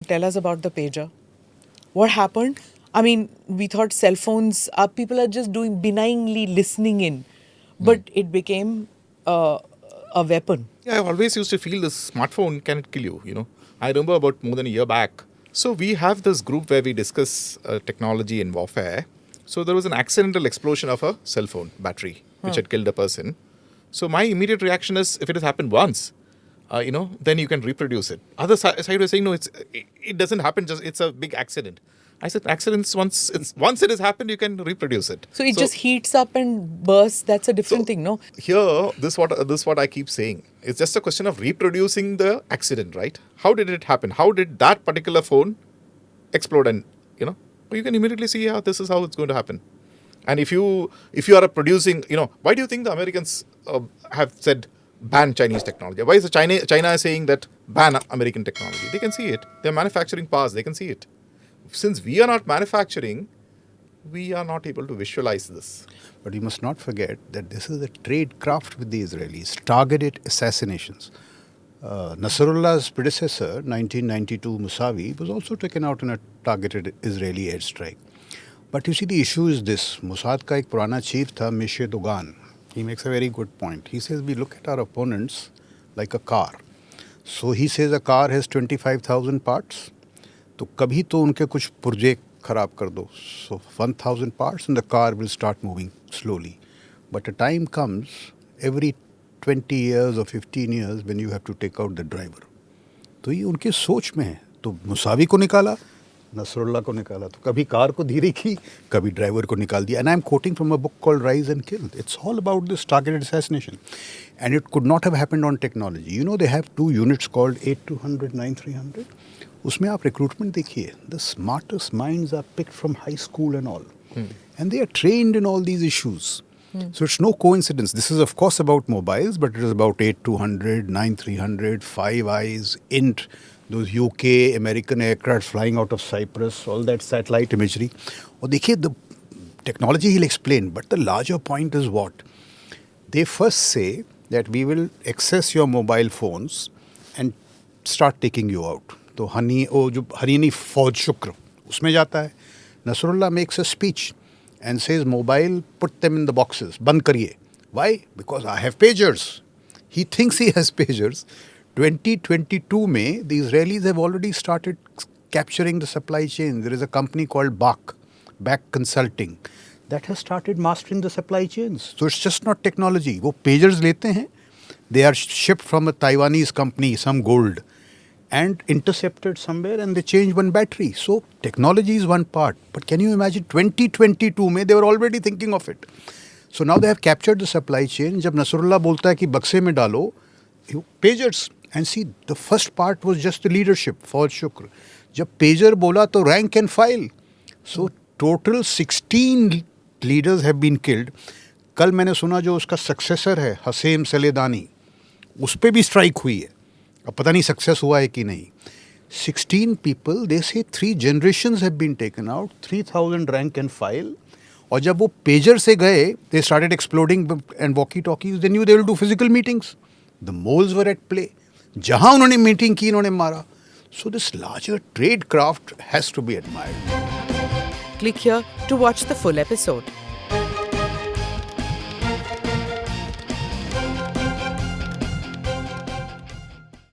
tell us about the pager. What happened? I mean, we thought cell phones, people are just doing benignly listening in, but it became a weapon. Yeah, I always used to feel this smartphone can kill you. I remember about more than a year back. So we have this group where we discuss technology in warfare. So there was an accidental explosion of a cell phone battery, which had killed a person. So my immediate reaction is, if it has happened once, then you can reproduce it. Other side was saying, no, it doesn't happen. It's a big accident. I said, accidents once it has happened, you can reproduce it. So it just heats up and bursts. That's a different thing, no? Here, this what I keep saying. It's just a question of reproducing the accident, right? How did it happen? How did that particular phone explode? And you can immediately see this is how it's going to happen. And if you are producing, why do you think the Americans have said ban Chinese technology? Why is China saying that ban American technology? They can see it. They're manufacturing parts. They can see it. Since we are not manufacturing, we are not able to visualize this. But you must not forget that this is a trade craft with the Israelis, targeted assassinations. Nasrullah's predecessor, 1992 Musavi, was also taken out in a targeted Israeli airstrike. But you see, the issue is this. Mossad ka ek purana chief tha, Moshe Dogan. He makes a very good point. He says we look at our opponents like a car. So he says a car has 25,000 parts. तो कभी तो उनके कुछ पुर्जे खराब कर दो. So 1,000 parts and the car will start moving slowly. But a time comes every 20 years or 15 years when you have to take out the driver. तो ये उनके सोच में है. तो मुसावी को निकाला, नसरुल्लाह को निकाला. तो कभी कार को धीरे की, कभी ड्राइवर को निकाल दिया. And I'm quoting from a book called Rise and Kill. It's all about this targeted assassination. And it could not have happened on technology. They have two units called 8200, 9300. उसमें आप recruitment देखिए. The smartest minds are picked from high school and all. And they are trained in all these issues. So it's no coincidence. This is of course about mobiles, but it is about 8200, 9300, Five Eyes, INT, those UK, American aircraft flying out of Cyprus, all that satellite imagery. और देखिए, the technology he'll explain, but the larger point is what? They first say that we will access your mobile phones and start taking you out. तो हरीनी फौज शुक्र उसमें जाता है. Nasrullah makes a speech and says, mobile, put them in the boxes, बंद करिए. Why? Because I have pagers. He thinks he has pagers. 2022 में, the Israelis have already started capturing the supply chain. There is a company called BAC Consulting, that has started mastering the supply chains. So it's just not technology. वो pagers लेते हैं. They are shipped from a Taiwanese company, some gold, and intercepted somewhere, and they change one battery. So technology is one part. But can you imagine 2022 में, they were already thinking of it. So now they have captured the supply chain. जब Nasrallah बोलता है कि बक्से में डालो, pagers. And see, the first part was just the leadership, फौज शुक्र. जब pager बोला तो rank and file. So total 16 leaders have been killed. कल मैंने सुना जो उसका successor है, हसेम सलेदानी, उस पे भी strike हुई है. अब पता नहीं success हुआ है कि नहीं. 16 people, they say 3 generations have been taken out, 3,000 rank and file. और जब वो pager से गए, they started exploding and walkie-talkies. They knew they will do physical meetings. The moles were at play. जहाँ उन्होंने मीटिंग की, उन्होंने मारा. So this larger trade craft has to be admired. Click here to watch the full episode.